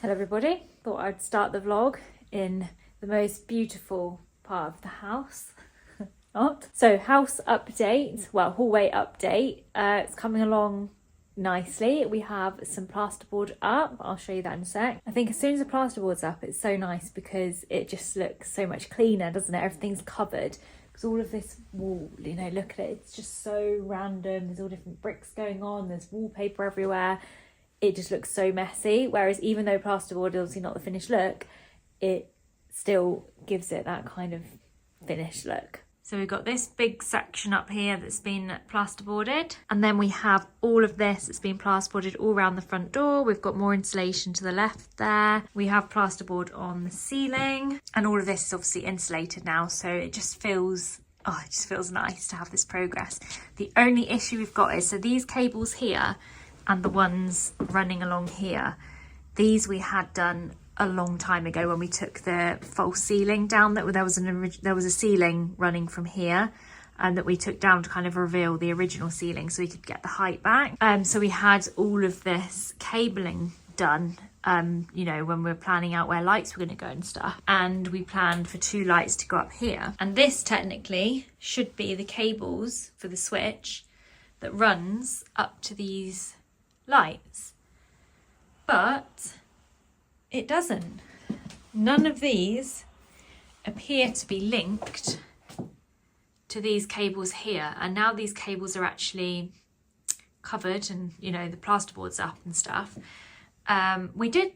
Hello everybody, thought I'd start the vlog in the most beautiful part of the house. Not. So house update, well hallway update, it's coming along nicely. We have some plasterboard up, I'll show you that in a sec. I think as soon as the plasterboard's up it's so nice because it just looks so much cleaner, doesn't it? Everything's covered. Because all of this wall, you know, look at it, it's just so random. There's all different bricks going on, there's wallpaper everywhere. It just looks so messy. Whereas even though plasterboard is obviously not the finished look, it still gives it that kind of finished look. So we've got this big section up here that's been plasterboarded. And then we have all of this that's been plasterboarded all around the front door. We've got more insulation to the left there. We have plasterboard on the ceiling. And all of this is obviously insulated now. So it just feels, oh, it just feels nice to have this progress. The only issue we've got is, so these cables here and the ones running along here, these we had done a long time ago when we took the false ceiling down. That there was a ceiling running from here and that we took down to kind of reveal the original ceiling so we could get the height back. So we had all of this cabling done, you know, when we were planning out where lights were going to go and stuff, and we planned for 2 lights to go up here, and this technically should be the cables for the switch that runs up to these lights, but it doesn't. None of these appear to be linked to these cables here, and now these cables are actually covered and, you know, the plasterboard's up and stuff. We did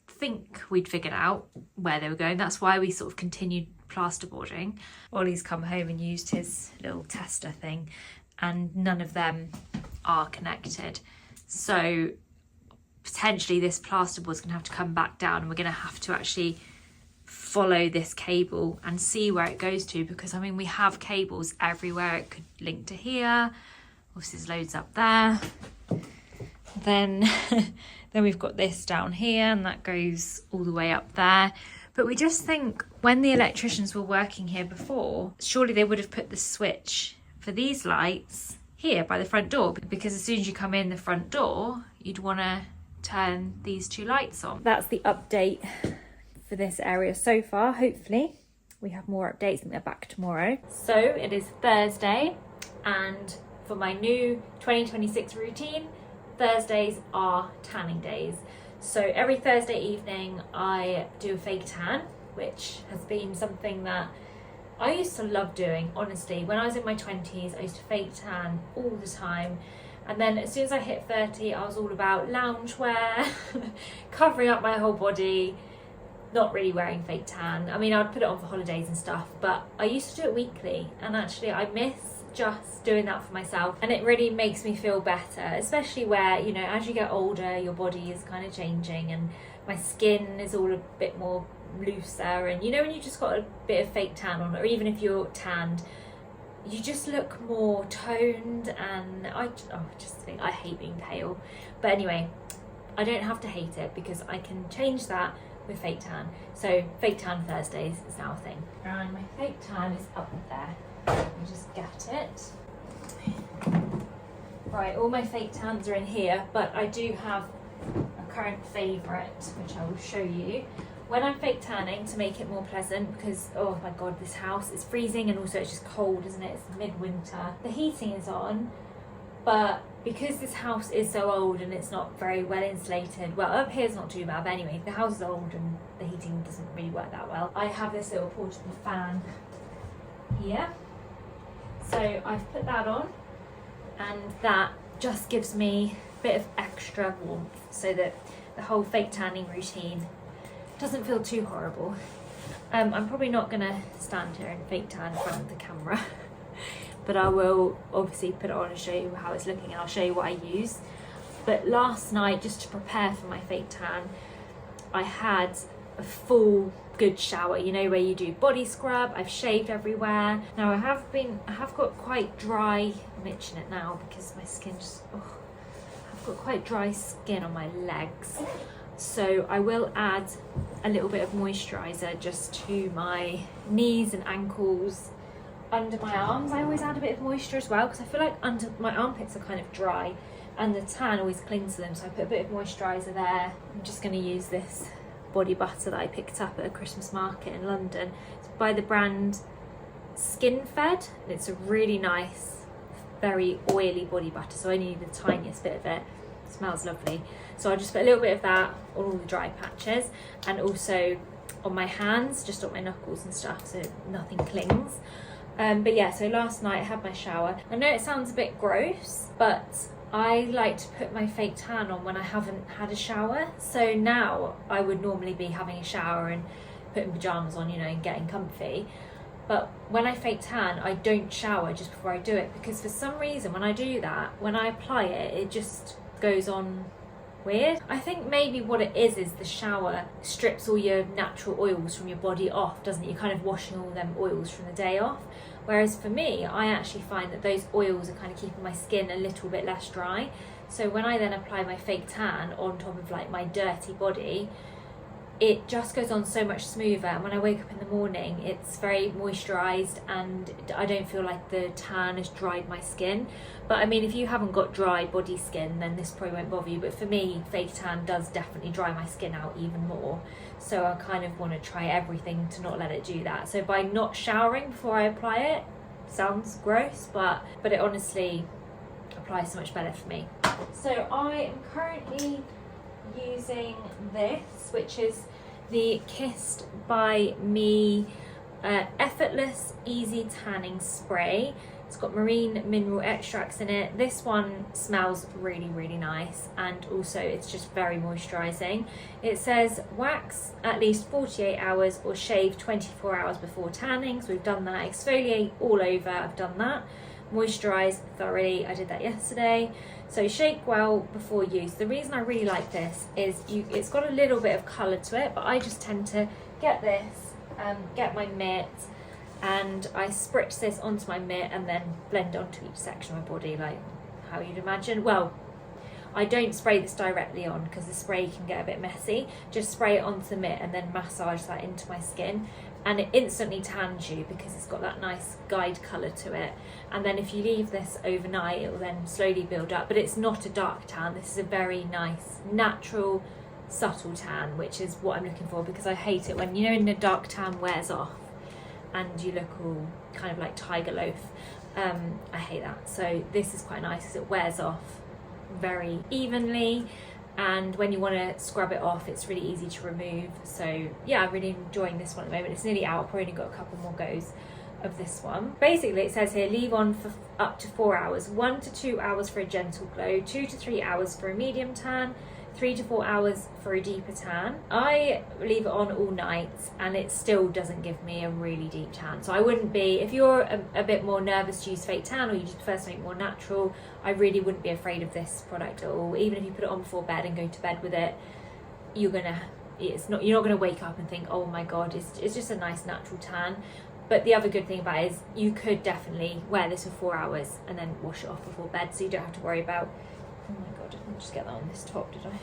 think we'd figured out where they were going. That's why we sort of continued plasterboarding. Ollie's come home and used his little tester thing, and none of them are connected. So potentially this plasterboard's gonna have to come back down, and we're gonna have to actually follow this cable and see where it goes to, because I mean we have cables everywhere. It could link to here, obviously there's loads up there, then then we've got this down here and that goes all the way up there. But we just think when the electricians were working here before, surely they would have put the switch for these lights here by the front door, because as soon as you come in the front door you'd want to turn these 2 lights on. That's the update for this area so far. Hopefully we have more updates and they're back tomorrow. So it is Thursday, and for my new 2026 routine, Thursdays are tanning days. So every Thursday evening I do a fake tan, which has been something that I used to love doing, honestly. When I was in my 20s, I used to fake tan all the time. And then as soon as I hit 30, I was all about loungewear, covering up my whole body, not really wearing fake tan. I mean, I'd put it on for holidays and stuff, but I used to do it weekly. And actually I miss just doing that for myself. And it really makes me feel better, especially where, you know, as you get older, your body is kind of changing and my skin is all a bit more looser. And you know, when you just got a bit of fake tan on, or even if you're tanned, you just look more toned. And I just think I hate being pale, but anyway, I don't have to hate it because I can change that with fake tan. So fake tan Thursdays is now a thing, and my fake tan is up there. Let me just get it right. All my fake tans are in here, but I do have a current favourite which I will show you when I'm fake tanning to make it more pleasant, because oh my god, this house is freezing, and also it's just cold, isn't it? It's midwinter. The heating is on, but because this house is so old and it's not very well insulated, well, up here it's not too bad, but anyway, the house is old and the heating doesn't really work that well. I have this little portable fan here, so I've put that on, and that just gives me a bit of extra warmth so that the whole fake tanning routine doesn't feel too horrible. I'm probably not gonna stand here and fake tan in front of the camera, but I will obviously put it on and show you how it's looking, and I'll show you what I use. But last night, just to prepare for my fake tan, I had a full good shower, you know, where you do body scrub. I've shaved everywhere. Now I have got quite dry, I'm itching it now because my skin just, I've got quite dry skin on my legs. So I will add a little bit of moisturiser just to my knees and ankles, under my arms. I always add a bit of moisture as well, because I feel like under my armpits are kind of dry and the tan always clings to them, so I put a bit of moisturiser there. I'm just going to use this body butter that I picked up at a Christmas market in London. It's by the brand Skin Fed, and it's a really nice, very oily body butter, so I only need the tiniest bit of it. It smells lovely. So I'll just put a little bit of that on all the dry patches, and also on my hands, just on my knuckles and stuff, so nothing clings. But yeah, so last night I had my shower. I know it sounds a bit gross, but I like to put my fake tan on when I haven't had a shower. So now I would normally be having a shower and putting pajamas on, you know, and getting comfy. But when I fake tan, I don't shower just before I do it, because for some reason when I do that, when I apply it, it just goes on weird. I think maybe what it is the shower strips all your natural oils from your body off, doesn't it? You're kind of washing all them oils from the day off. Whereas for me, I actually find that those oils are kind of keeping my skin a little bit less dry. So when I then apply my fake tan on top of like my dirty body, it just goes on so much smoother, and when I wake up in the morning it's very moisturised and I don't feel like the tan has dried my skin. But I mean, if you haven't got dry body skin then this probably won't bother you, but for me fake tan does definitely dry my skin out even more, so I kind of want to try everything to not let it do that. So by not showering before I apply it, sounds gross, but it honestly applies so much better for me. So I am currently using this, which is the Kissed by Me Effortless Easy Tanning Spray. It's got marine mineral extracts in it. This one smells really, really nice, and also it's just very moisturising. It says wax at least 48 hours or shave 24 hours before tanning, so we've done that. Exfoliate all over, I've done that. Moisturise thoroughly, I did that yesterday. So shake well before use. The reason I really like this is it's got a little bit of colour to it, but I just tend to get this, get my mitt, and I spritz this onto my mitt and then blend onto each section of my body like how you'd imagine. Well, I don't spray this directly on because the spray can get a bit messy. Just spray it onto the mitt and then massage that into my skin, and it instantly tans you because it's got that nice guide colour to it. And then if you leave this overnight, it will then slowly build up, but it's not a dark tan. This is a very nice, natural, subtle tan, which is what I'm looking for, because I hate it when, you know, when the dark tan wears off and you look all kind of like tiger loaf. I hate that. So this is quite nice because it wears off very evenly, and when you want to scrub it off it's really easy to remove. So yeah, I'm really enjoying this one at the moment. It's nearly out, I've probably got a couple more goes of this one. Basically it says here, leave on for up to 4 hours, 1 to 2 hours for a gentle glow, 2 to 3 hours for a medium tan, 3 to 4 hours for a deeper tan. I leave it on all night and it still doesn't give me a really deep tan. So I wouldn't be, if you're a bit more nervous to use fake tan, or you just prefer something more natural, I really wouldn't be afraid of this product at all. Even if you put it on before bed and go to bed with it, you're not gonna wake up and think, oh my god, it's just a nice natural tan. But the other good thing about it is you could definitely wear this for 4 hours and then wash it off before bed, so you don't have to worry about, oh my god, I didn't just get that on this top, did I?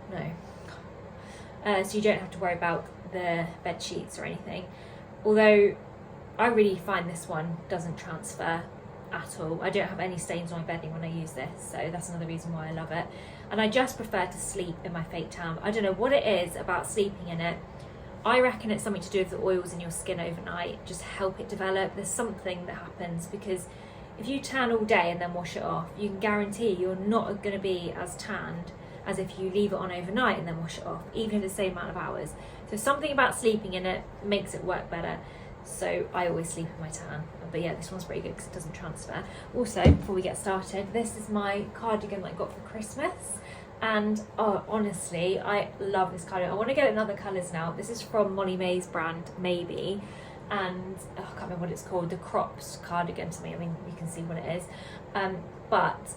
No. So you don't have to worry about the bed sheets or anything. Although I really find this one doesn't transfer at all. I don't have any stains on my bedding when I use this, so that's another reason why I love it. And I just prefer to sleep in my fake tan. I don't know what it is about sleeping in it. I reckon it's something to do with the oils in your skin overnight, just help it develop. There's something that happens, because if you tan all day and then wash it off, you can guarantee you're not going to be as tanned as if you leave it on overnight and then wash it off, even if it's the same amount of hours. So something about sleeping in it makes it work better. So I always sleep in my tan. But yeah, this one's pretty good because it doesn't transfer. Also, before we get started, this is my cardigan that I got for Christmas. And oh, honestly, I love this cardigan. I want to get it in other colours now. This is from Molly May's brand, Maybe. And I can't remember what it's called, the cropped cardigan to me. I mean, you can see what it is. But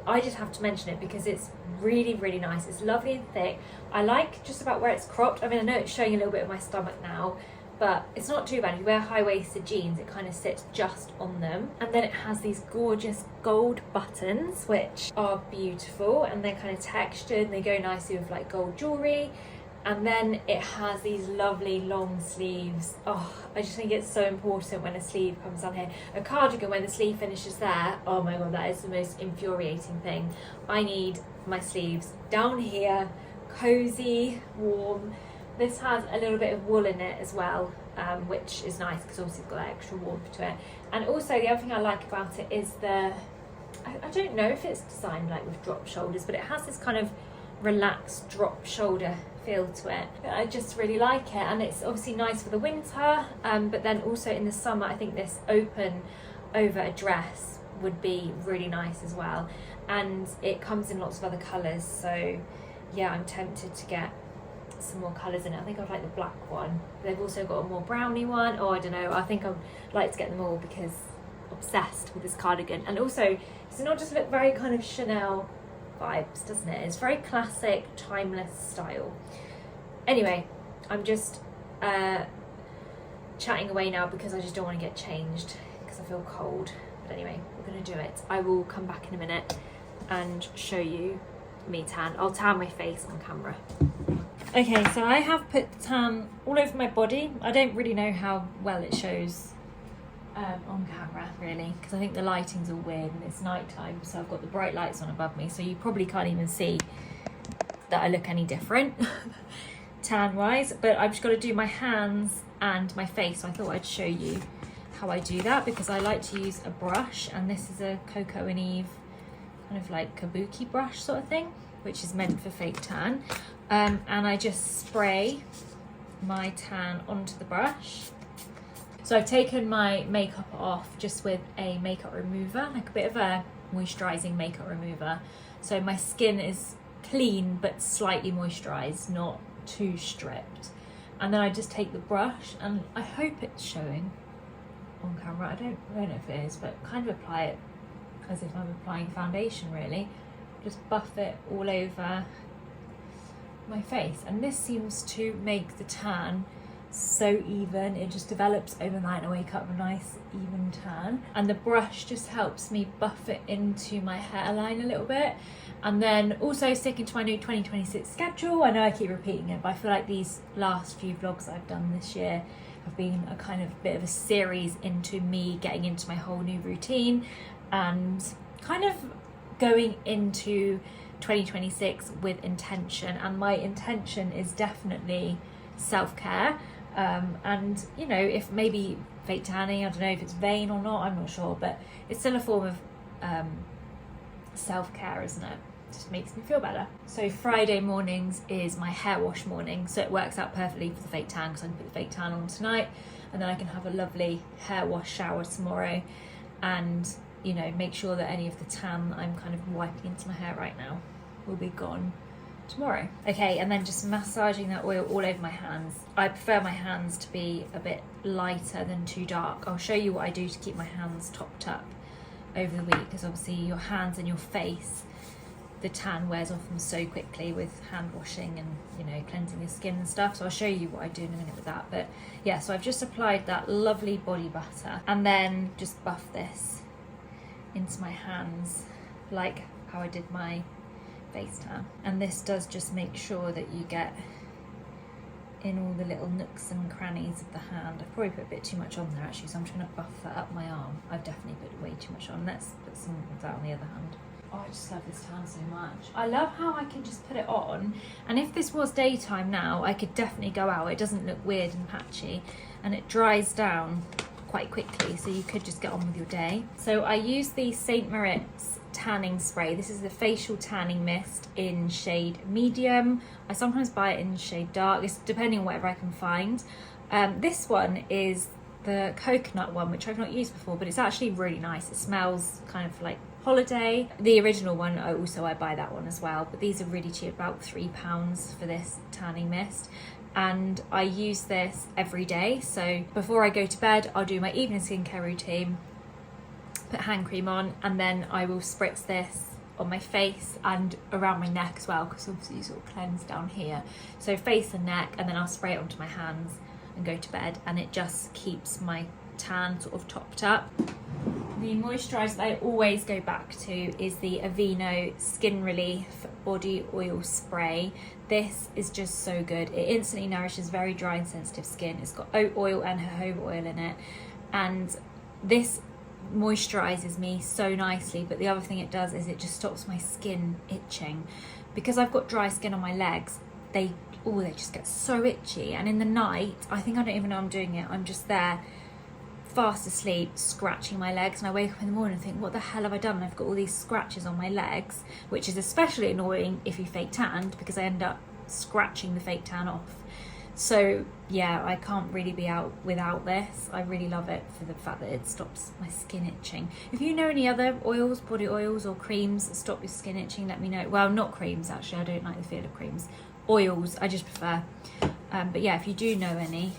I just have to mention it because it's really, really nice. It's lovely and thick. I like just about where it's cropped. I mean, I know it's showing a little bit of my stomach now, but it's not too bad. If you wear high-waisted jeans, it kind of sits just on them. And then it has these gorgeous gold buttons, which are beautiful, and they're kind of textured, and they go nicely with like gold jewellery. And then it has these lovely long sleeves. Oh, I just think it's so important when a sleeve comes down here. A cardigan, when the sleeve finishes there, oh my god, that is the most infuriating thing. I need my sleeves down here, cosy, warm. This has a little bit of wool in it as well, which is nice because obviously it's got that extra warmth to it. And also the other thing I like about it is I don't know if it's designed like with drop shoulders, but it has this kind of relaxed drop shoulder feel to it. I just really like it, and it's obviously nice for the winter, but then also in the summer I think this open over a dress would be really nice as well. And it comes in lots of other colours, so yeah, I'm tempted to get some more colours in it. I think I'd like the black one. They've also got a more browny one. Oh, I don't know, I think I'd like to get them all because I'm obsessed with this cardigan. And also, does it not just look very kind of Chanel vibes, doesn't it? It's very classic, timeless style. Anyway, I'm just chatting away now because I just don't want to get changed because I feel cold. But anyway, we're going to do it. I will come back in a minute and show you me tan. I'll tan my face on camera. Okay, so I have put the tan all over my body. I don't really know how well it shows on camera really, because I think the lighting's all weird and it's nighttime, so I've got the bright lights on above me, so you probably can't even see that I look any different tan wise. But I've just got to do my hands and my face, so I thought I'd show you how I do that, because I like to use a brush, and this is a Coco and Eve kind of like kabuki brush sort of thing, which is meant for fake tan, and I just spray my tan onto the brush. So I've taken my makeup off just with a makeup remover, like a bit of a moisturising makeup remover, so my skin is clean but slightly moisturised, not too stripped. And then I just take the brush, and I hope it's showing on camera, I don't know if it is, but kind of apply it as if I'm applying foundation really. Just buff it all over my face, and this seems to make the tan so even. It just develops overnight and I wake up with a nice even tan, and the brush just helps me buff it into my hairline a little bit. And then also sticking to my new 2026 schedule. I know I keep repeating it, but I feel like these last few vlogs I've done this year have been a kind of bit of a series into me getting into my whole new routine and kind of going into 2026 with intention. And my intention is definitely self-care, and you know, if maybe fake tanning, I don't know if it's vain or not, I'm not sure, but it's still a form of self-care, isn't it? Just makes me feel better. So Friday mornings is my hair wash morning, so it works out perfectly for the fake tan, because I can put the fake tan on tonight and then I can have a lovely hair wash shower tomorrow, and you know, make sure that any of the tan that I'm kind of wiping into my hair right now will be gone tomorrow. Okay, and then just massaging that oil all over my hands. I prefer my hands to be a bit lighter than too dark. I'll show you what I do to keep my hands topped up over the week, because obviously your hands and your face, the tan wears off them so quickly with hand washing and, you know, cleansing your skin and stuff. So I'll show you what I do in a minute with that. But yeah, so I've just applied that lovely body butter and then just buff this into my hands like how I did my face tan. And this does just make sure that you get in all the little nooks and crannies of the hand. I've probably put a bit too much on there actually, so I'm just going to buff that up my arm. I've definitely put way too much on. Let's put some of that on the other hand. Oh, I just love this tan so much. I love how I can just put it on, and if this was daytime now, I could definitely go out. It doesn't look weird and patchy, and it dries down quite quickly, so you could just get on with your day. So I use the St. Moritz tanning spray. This is the facial tanning mist in shade medium. I sometimes buy it in shade dark, it's depending on whatever I can find. This one is the coconut one, which I've not used before, but it's actually really nice. It smells kind of like holiday. The original one, I buy that one as well, but these are really cheap, about £3 for this tanning mist. And I use this every day. So before I go to bed, I'll do my evening skincare routine, put hand cream on, and then I will spritz this on my face and around my neck as well, because obviously you sort of cleanse down here. So face and neck, and then I'll spray it onto my hands and go to bed, and it just keeps my tan sort of topped up. The moisturiser that I always go back to is the Aveeno Skin Relief Body Oil Spray. This is just so good. It instantly nourishes very dry and sensitive skin. It's got oat oil and jojoba oil in it, and this moisturizes me so nicely. But the other thing it does is it just stops my skin itching. Because I've got dry skin on my legs, they just get so itchy. And in the night, I think I don't even know I'm doing it. I'm just there, fast asleep, scratching my legs, and I wake up in the morning and think, what the hell have I done? And I've got all these scratches on my legs, which is especially annoying if you fake tanned, because I end up scratching the fake tan off. So yeah, I can't really be out without this. I really love it for the fact that it stops my skin itching. If you know any other oils, body oils or creams that stop your skin itching, let me know. Well, not creams actually, I don't like the feel of creams. Oils, I just prefer. But yeah, if you do know any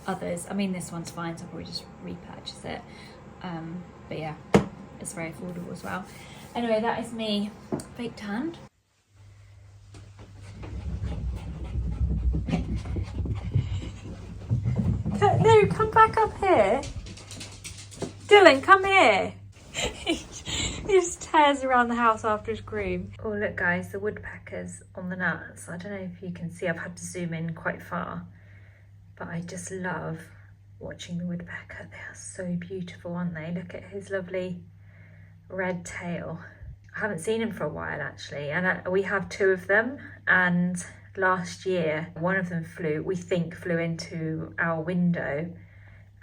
others, I mean this one's fine, so I'll probably just repurchase it. But yeah, it's very affordable as well. Anyway, that is me fake tanned. No, come back up here. Dylan, come here. He just tears around the house after his groom. Oh, look guys, the woodpeckers on the nuts. I don't know if you can see, I've had to zoom in quite far, but I just love watching the woodpecker. They are so beautiful, aren't they? Look at his lovely red tail. I haven't seen him for a while actually, and we have 2 of them, and last year one of them flew into our window,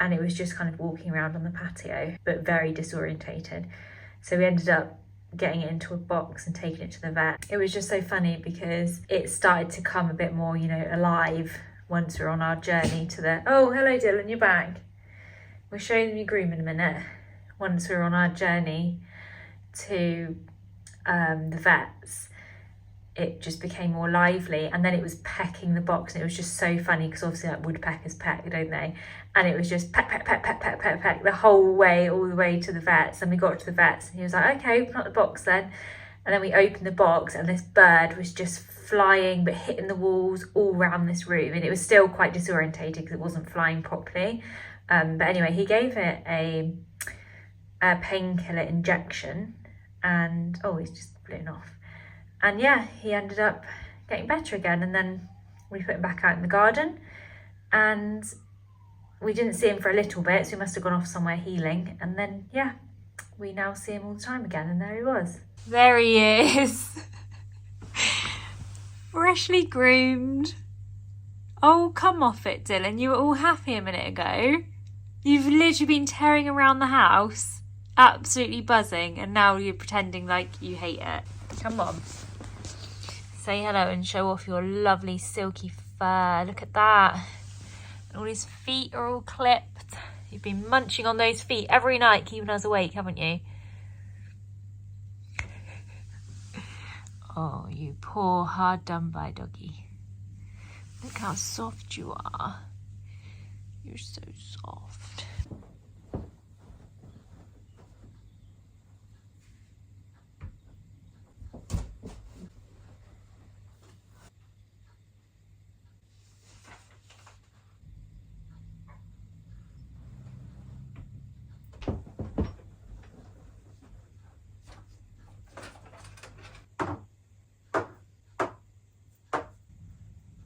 and it was just kind of walking around on the patio, but very disorientated. So we ended up getting it into a box and taking it to the vet. It was just so funny because it started to come a bit more, you know, alive once we were on our journey to the... Oh, hello Dylan, you're back. We'll show them your groom in a minute. Once we were on our journey to the vets, it just became more lively, and then it was pecking the box, and it was just so funny because obviously like woodpeckers peck, don't they? And it was just peck, peck, peck, peck, peck, peck, peck the whole way, all the way to the vets. And we got to the vets and he was like, okay, open up the box then. And then we opened the box and this bird was just flying but hitting the walls all around this room, and it was still quite disorientated because it wasn't flying properly. But anyway, he gave it a painkiller injection, and oh, he's just blown off. And yeah, he ended up getting better again, and then we put him back out in the garden, and we didn't see him for a little bit, so he must have gone off somewhere healing, and then yeah, we now see him all the time again, and there he was. There he is. Freshly groomed. Oh, come off it, Dylan. You were all happy a minute ago. You've literally been tearing around the house, absolutely buzzing, and now you're pretending like you hate it. Come on. Say hello and show off your lovely silky fur. Look at that. And all his feet are all clipped. You've been munching on those feet every night, keeping us awake, haven't you? Oh, you poor hard done by doggy. Look how soft you are. You're so soft.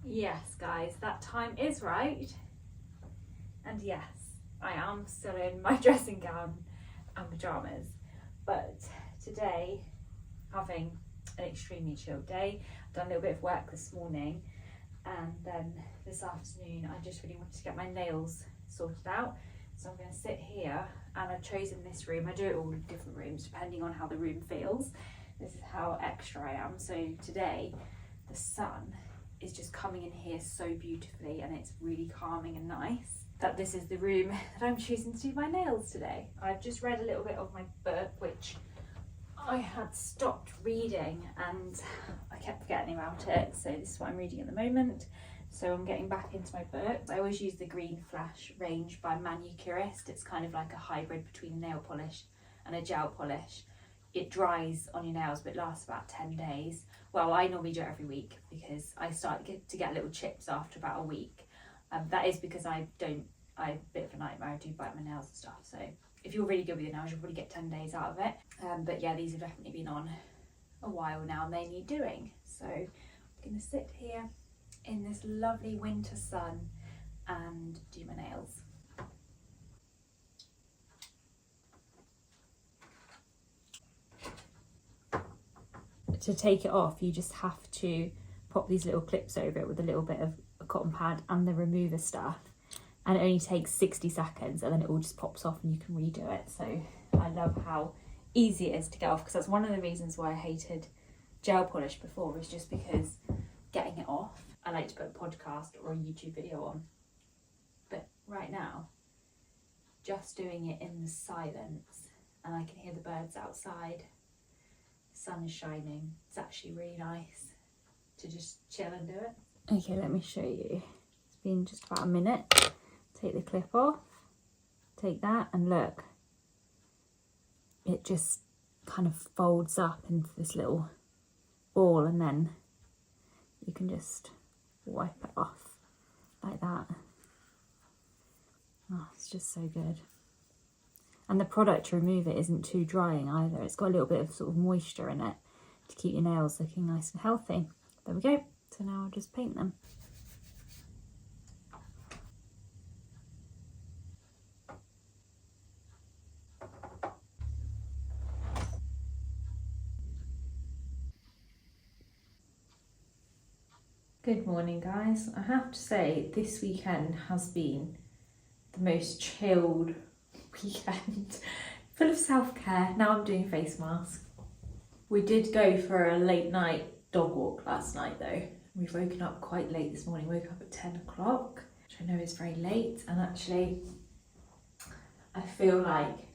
Yes, guys, that time is right. And yes, I am still in my dressing gown and pyjamas. But today, having an extremely chilled day. I've done a little bit of work this morning, and then this afternoon I just really wanted to get my nails sorted out. So I'm going to sit here, and I've chosen this room. I do it all in different rooms depending on how the room feels. This is how extra I am. So today, the sun is just coming in here so beautifully, and it's really calming and nice. That this is the room that I'm choosing to do my nails today. I've just read a little bit of my book, which I had stopped reading and I kept forgetting about it. So this is what I'm reading at the moment. So I'm getting back into my book. I always use the Green Flash range by Manicure. It's kind of like a hybrid between a nail polish and a gel polish. It dries on your nails, but lasts about 10 days. Well, I normally do it every week because I start to get little chips after about a week. That is because I'm a bit of a nightmare. I do bite my nails and stuff. So if you're really good with your nails, you'll probably get 10 days out of it. But yeah, these have definitely been on a while now and they need doing. So I'm going to sit here in this lovely winter sun and do my nails. To take it off, you just have to pop these little clips over it with a little bit of a cotton pad and the remover stuff, and it only takes 60 seconds and then it all just pops off and you can redo it. So I love how easy it is to get off, because that's one of the reasons why I hated gel polish before, is just because getting it off. I like to put a podcast or a YouTube video on, but right now just doing it in the silence, and I can hear the birds outside, the sun is shining. It's actually really nice to just chill and do it. Okay, let me show you. It's been just about a minute. Take the clip off, take that, and look, it just kind of folds up into this little ball, and then you can just wipe it off like that. Oh, it's just so good. And the product to remove it isn't too drying either. It's got a little bit of sort of moisture in it to keep your nails looking nice and healthy. There we go. So now I'll just paint them. Good morning, guys. I have to say this weekend has been the most chilled weekend, full of self-care. Now I'm doing a face mask. We did go for a late night dog walk last night though. We've woken up quite late this morning. Woke up at 10 o'clock, which I know is very late, and actually I feel like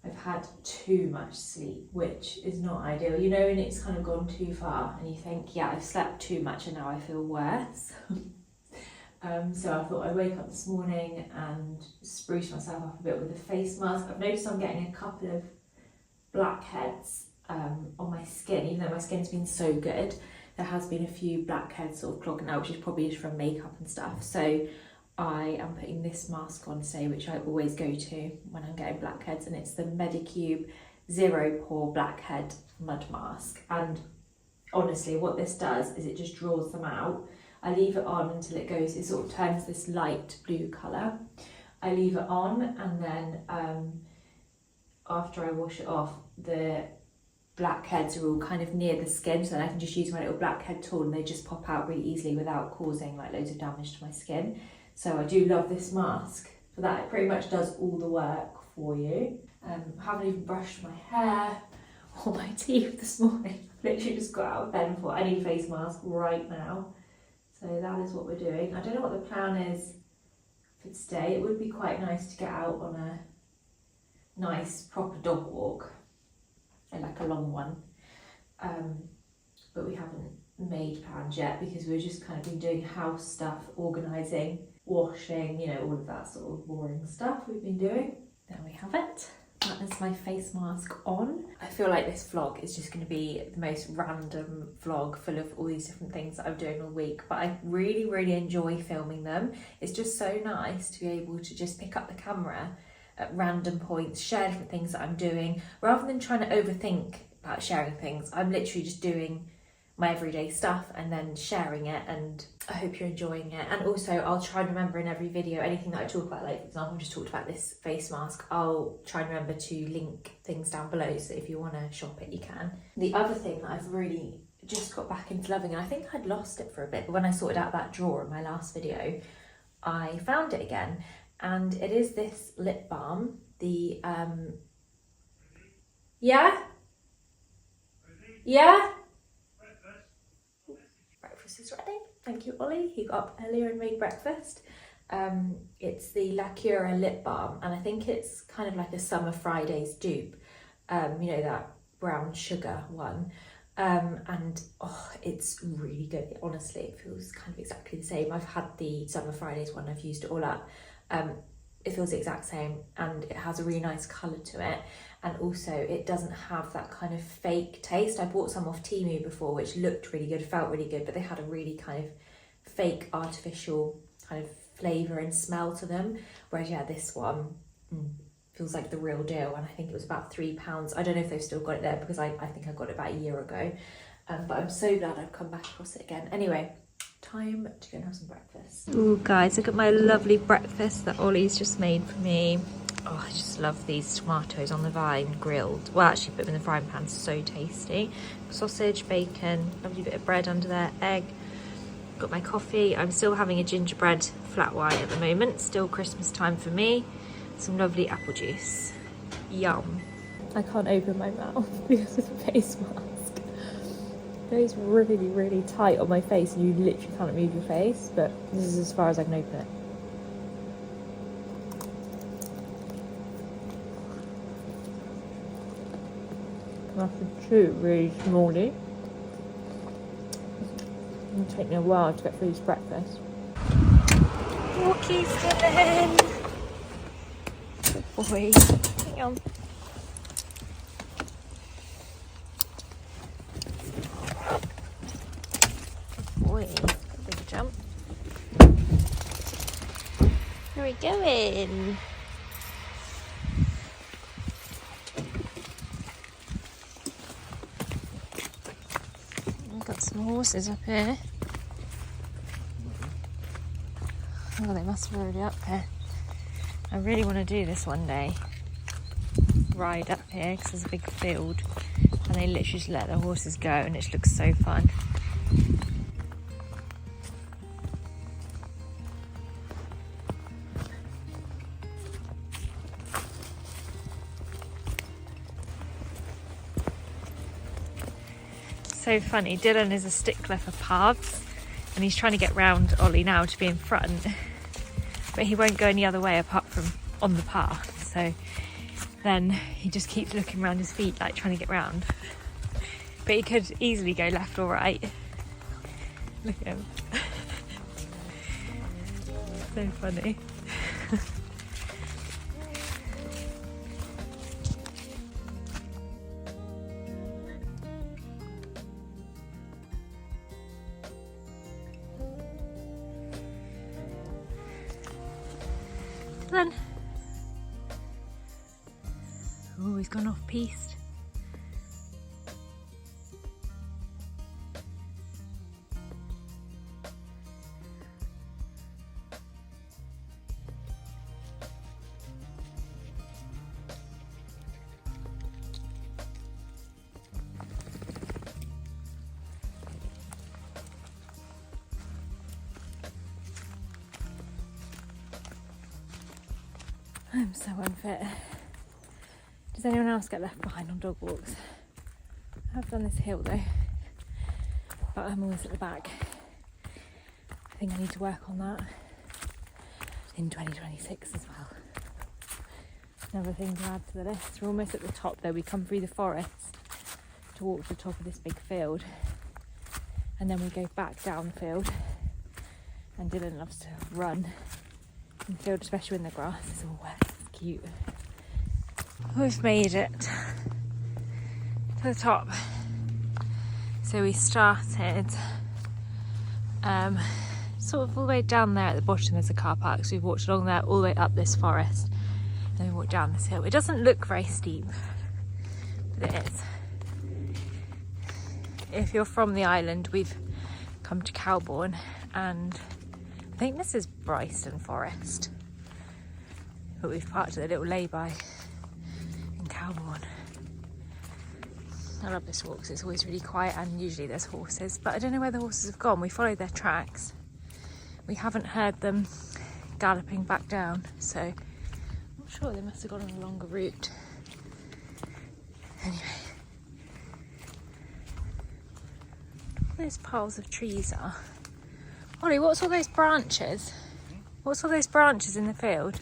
I've had too much sleep, which is not ideal. You know, when it's kind of gone too far and you think, yeah, I've slept too much and now I feel worse. So I thought I'd wake up this morning and spruce myself up a bit with a face mask. I've noticed I'm getting a couple of blackheads on my skin. Even though my skin's been so good, there has been a few blackheads sort of clogging out, which is probably just from makeup and stuff. So I am putting this mask on today, which I always go to when I'm getting blackheads, and it's the Manicure Zero Pore Blackhead Mud Mask. And honestly, what this does is it just draws them out. I leave it on until it goes, it sort of turns this light blue colour. I leave it on, and then after I wash it off, the blackheads are all kind of near the skin, so then I can just use my little blackhead tool and they just pop out really easily without causing like loads of damage to my skin. So I do love this mask for that. It pretty much does all the work for you. I haven't even brushed my hair or my teeth this morning. I've literally just got out of bed and thought I need a face mask right now. So that is what we're doing. I don't know what the plan is for today. It would be quite nice to get out on a nice proper dog walk, and like a long one. But we haven't made plans yet because we've just kind of been doing house stuff, organising, washing, you know, all of that sort of boring stuff we've been doing. There we have it. That is my face mask on. I feel like this vlog is just going to be the most random vlog full of all these different things that I'm doing all week, but I really, really enjoy filming them. It's just so nice to be able to just pick up the camera at random points, share different things that I'm doing, rather than trying to overthink about sharing things. I'm literally just doing my everyday stuff and then sharing it, and I hope you're enjoying it. And also I'll try and remember in every video anything that I talk about, like for example I just talked about this face mask, I'll try and remember to link things down below, so if you want to shop it you can. The other thing that I've really just got back into loving, and I think I'd lost it for a bit, but when I sorted out that drawer in my last video I found it again, and it is this lip balm, the yeah? Breakfast is ready. Thank you, Ollie. He got up earlier and made breakfast. It's the Heliocare lip balm, and I think it's kind of like a Summer Fridays dupe. You know, that brown sugar one. And oh, it's really good. Honestly, it feels kind of exactly the same. I've had the Summer Fridays one, I've used it all up. It feels the exact same, and it has a really nice colour to it, and also it doesn't have that kind of fake taste. I bought some off Temu before which looked really good, felt really good, but they had a really kind of fake artificial kind of flavour and smell to them, whereas yeah, this one feels like the real deal, and I think it was about £3. I don't know if they've still got it there because I think I got it about a year ago, but I'm so glad I've come back across it again. Anyway, time to go and have some breakfast. Oh guys, look at my lovely breakfast that Ollie's just made for me. Oh, I just love these tomatoes on the vine grilled. Well, actually put them in the frying pan, so tasty. Sausage, bacon, lovely bit of bread under there, egg. Got my coffee. I'm still having a gingerbread flat white at the moment. Still Christmas time for me. Some lovely apple juice. Yum. I can't open my mouth because of the face mask. It goes really, really tight on my face and you literally can't move your face, but this is as far as I can open it. After two really smally. It'll take me a while to get through this breakfast. Walkie's Dylan! Good boy. Hang on. Good boy. Big jump. Where are we going? Got some horses up here. Oh, they must have already up here. I really want to do this one day. Ride up here because there's a big field and they literally just let the horses go and it looks so fun. So funny, Dylan is a stickler for paths and he's trying to get round Ollie now to be in front, but he won't go any other way apart from on the path, so then he just keeps looking around his feet like trying to get round, but he could easily go left or right. Look at him. So funny. Then, oh, he's gone off piste. I'm so unfit. Does anyone else get left behind on dog walks? I have done this hill though, but I'm always at the back. I think I need to work on that in 2026 as well. Another thing to add to the list. We're almost at the top though. We come through the forest to walk to the top of this big field and then we go back down the field, and Dylan loves to run in the field, especially when the grass is all wet. It's cute. We've made it to the top. So we started sort of all the way down there at the bottom. There's a car park, so we've walked along there all the way up this forest, and then we walked down this hill. It doesn't look very steep, but it is. If you're from the island, we've come to Cowbourne, and I think this is Bryston Forest, but we've parked at a little lay-by in Cowbourne. I love this walk because it's always really quiet and usually there's horses, but I don't know where the horses have gone. We followed their tracks. We haven't heard them galloping back down, so I'm not sure. They must have gone on a longer route. Anyway, all those piles of trees are. Ollie, what's all those branches? What's all those branches in the field?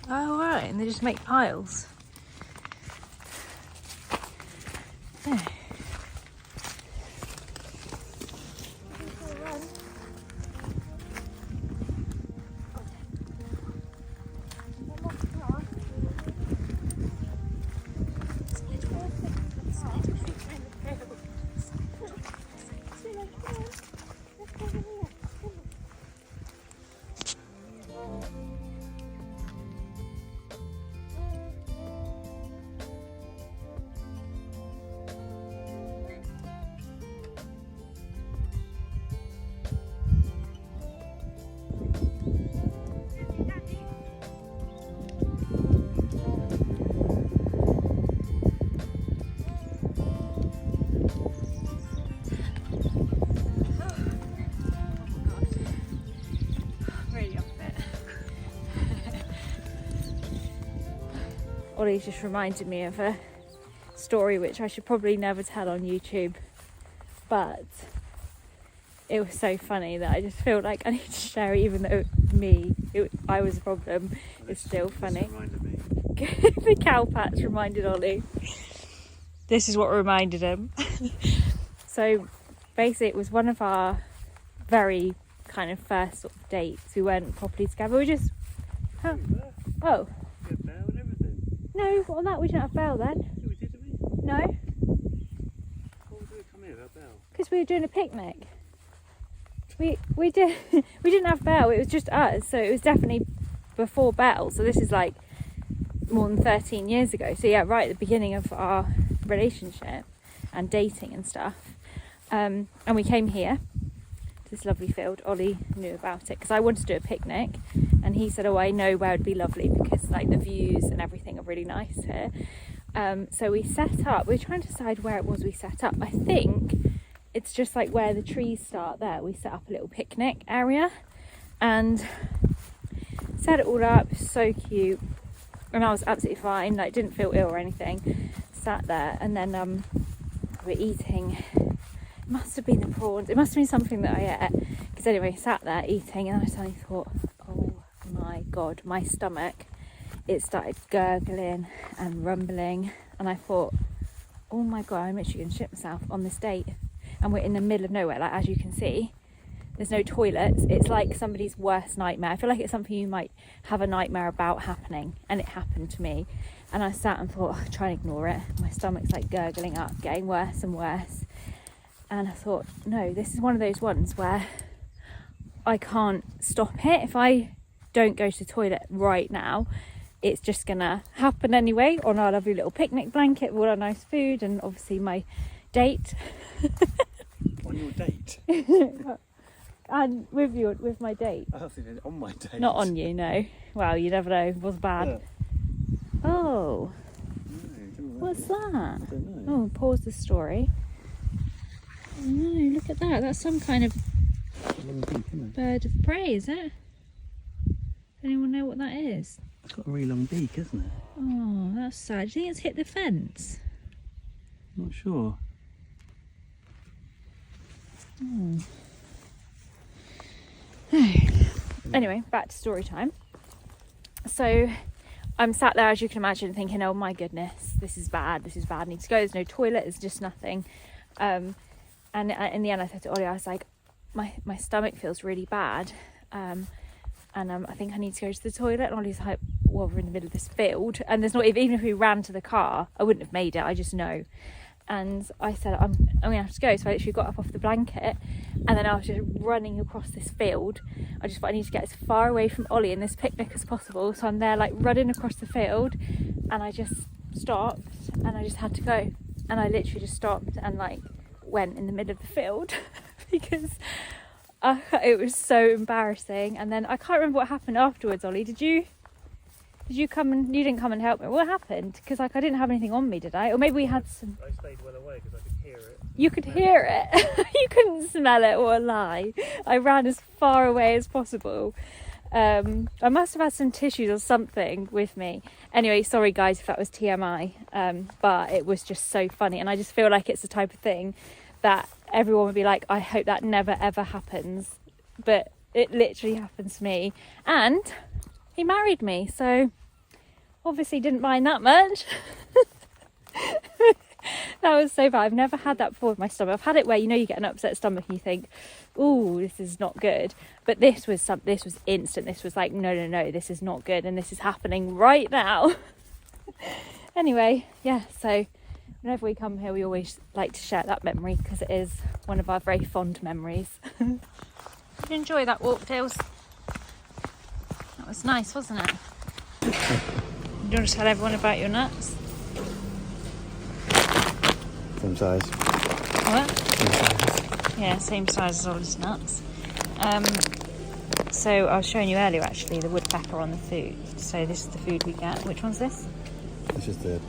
Oh, right, and they just make piles. Yeah. Ollie's just reminded me of a story which I should probably never tell on YouTube, but it was so funny that I just feel like I need to share it, even though I was a problem. It's still funny. The cow patch reminded Ollie. This is what reminded him. So basically it was one of our very kind of first sort of dates. We weren't properly together. We just... Huh? Oh. You had bell and everything. No, on that we didn't have bell then. Yeah, we did, didn't we? No. Why would we come here without bell? Because we were doing a picnic. We didn't have bell, it was just us, so it was definitely before bell. So this is like more than 13 years ago. So yeah, right at the beginning of our relationship and dating and stuff. And we came here to this lovely field. Ollie knew about it because I wanted to do a picnic, and he said, oh, I know where it'd be lovely because like the views and everything are really nice here. So we set up, we were trying to decide where it was we set up. I think it's just like where the trees start there. We set up a little picnic area and set it all up. So cute. And I was absolutely fine, like didn't feel ill or anything. Sat there, and then we're eating. It must have been the prawns. It must have been something that I ate. Because anyway, sat there eating, and I suddenly thought, oh my God, my stomach. It started gurgling and rumbling. And I thought, oh my God, I'm literally going to shit myself on this date. And we're in the middle of nowhere, like as you can see. There's no toilets. It's like somebody's worst nightmare. I feel like it's something you might have a nightmare about happening. And it happened to me. And I sat and thought, oh, try and ignore it. My stomach's like gurgling up, getting worse and worse. And I thought, no, this is one of those ones where I can't stop it. If I don't go to the toilet right now, it's just gonna happen anyway on our lovely little picnic blanket with all our nice food and obviously my date. On your date? And with my date. I think it's on my date. Not on you, no. Well, you never know. It was bad. Yeah. Oh. No, What's that? I don't know. Oh, pause the story. Oh no, look at that. That's some kind of bird of prey, is it? Does anyone know what that is? It's got a really long beak, isn't it? Oh, that's sad. Do you think it's hit the fence? Not sure. Oh. Anyway, back to story time. So I'm sat there, as you can imagine, thinking, oh my goodness, this is bad, I need to go, there's no toilet, there's just nothing. And in the end I said to Ollie, I was like, my stomach feels really bad, and I think I need to go to the toilet. And Ollie's like, well, we're in the middle of this field and there's not, even if we ran to the car I wouldn't have made it, I just know. And I said, I'm gonna have to go. So I literally got up off the blanket, and then I was just running across this field. I just thought I need to get as far away from Ollie and this picnic as possible. So I'm there like running across the field, and I just stopped and I just had to go. And I literally just stopped and like went in the middle of the field because it was so embarrassing. And then I can't remember what happened afterwards. Ollie, did you come and you didn't come and help me? What happened? Because like I didn't have anything on me, did I? Or maybe we had some. I stayed well away because I could hear it. You could hear it. You couldn't smell it. What a lie. I ran as far away as possible. I must have had some tissues or something with me. Anyway, sorry guys if that was TMI, but it was just so funny. And I just feel like it's the type of thing that everyone would be like, I hope that never ever happens. But it literally happened to me. And he married me, so obviously didn't mind that much. That was so bad. I've never had that before with my stomach. I've had it where, you know, you get an upset stomach and you think, ooh, this is not good. But this was instant. This was like, no, this is not good, and this is happening right now. Anyway, yeah, so whenever we come here, we always like to share that memory because it is one of our very fond memories. Did you enjoy that walk, Dales? That was nice, wasn't it? Do you want to tell everyone about your nuts? Same size. What? Same size. Yeah, same size as Ollie's nuts. So I was showing you earlier actually the woodpecker on the food. So this is the food we get. Which one's this? It's just the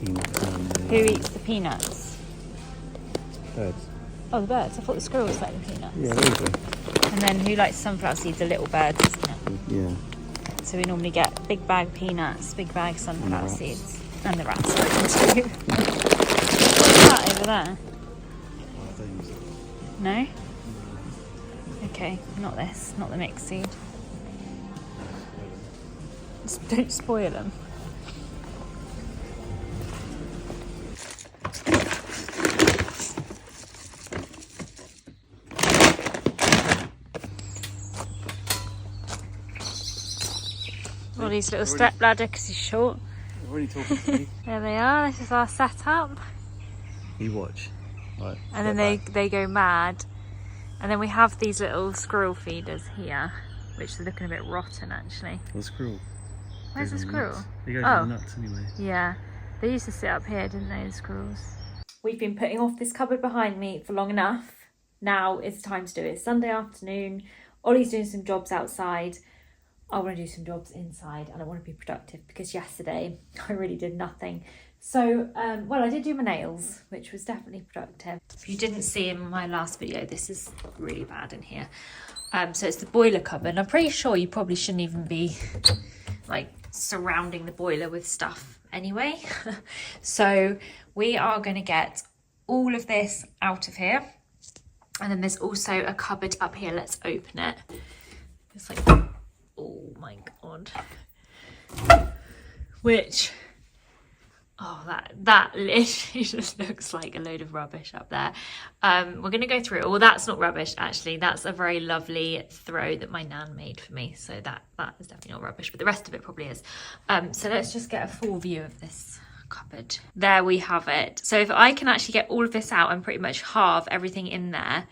peanuts. Who eats the peanuts? Birds. Oh, the birds. I thought the squirrels like the peanuts. Yeah, there you go. And then who likes sunflower seeds? The little birds, isn't it? Yeah. So we normally get big bag peanuts, big bag sunflower rats. seeds, and the rats too. What's that over there? Things. No? Okay, not this, not the mixed seed. Don't spoil them. Ollie's little step ladder because he's short. You're already talking to me. There they are, this is our setup. You watch. Right, And then they go mad. And then we have these little squirrel feeders here, which are looking a bit rotten actually. The squirrel. Where's the squirrel? He goes Oh. in the nuts anyway. Yeah, they used to sit up here, didn't they, the squirrels? We've been putting off this cupboard behind me for long enough. Now it's time to do it. It's Sunday afternoon. Ollie's doing some jobs outside. I want to do some jobs inside and I want to be productive because yesterday I really did nothing. So, well, I did do my nails, which was definitely productive. If you didn't see in my last video, this is really bad in here. So it's the boiler cupboard. And I'm pretty sure you probably shouldn't even be like surrounding the boiler with stuff anyway. So we are going to get all of this out of here. And then there's also a cupboard up here. Let's open it. It's like, oh my God. Which, oh, that literally just looks like a load of rubbish up there. We're going to go through it. Well, that's not rubbish, actually. That's a very lovely throw that my nan made for me. So that is definitely not rubbish, but the rest of it probably is. So let's just get a full view of this cupboard. There we have it. So if I can actually get all of this out and pretty much halve everything in there,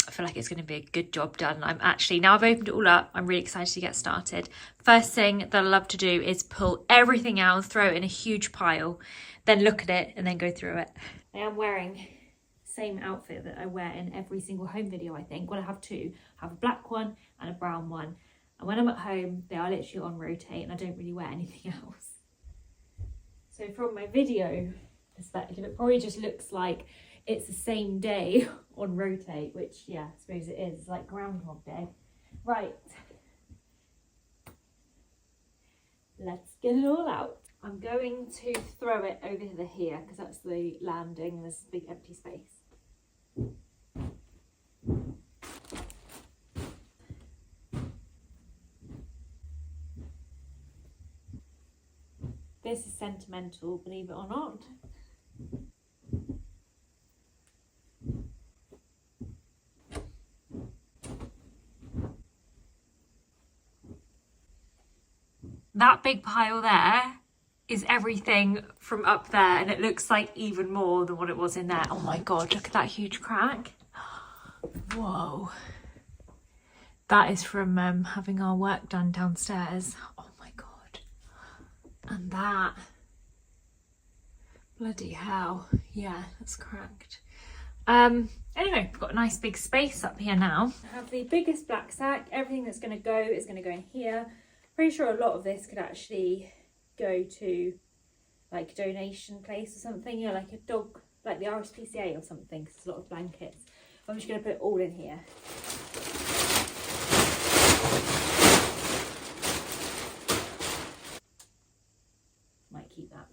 I feel like it's going to be a good job done. I'm actually, now I've opened it all up, I'm really excited to get started. First thing that I love to do is pull everything out, throw it in a huge pile, then look at it and then go through it. I am wearing the same outfit that I wear in every single home video, I think. Well, I have two. I have a black one and a brown one. And when I'm at home, they are literally on rotate and I don't really wear anything else. So from my video perspective, it probably just looks like it's the same day on rotate, which, yeah, I suppose it is. It's like Groundhog Day. Right. Let's get it all out. I'm going to throw it over here because that's the landing and there's a big empty space. This is sentimental, believe it or not. That big pile there is everything from up there and it looks like even more than what it was in there. Oh my God, look at that huge crack. Whoa. That is from having our work done downstairs. Oh my God. And that, bloody hell. Yeah, that's cracked. Anyway, we've got a nice big space up here now. I have the biggest black sack. Everything that's going to go is going to go in here. Pretty sure a lot of this could actually go to like a donation place or something, you know, like a dog, like the RSPCA or something, because there's a lot of blankets. I'm just going to put it all in here. Might keep that.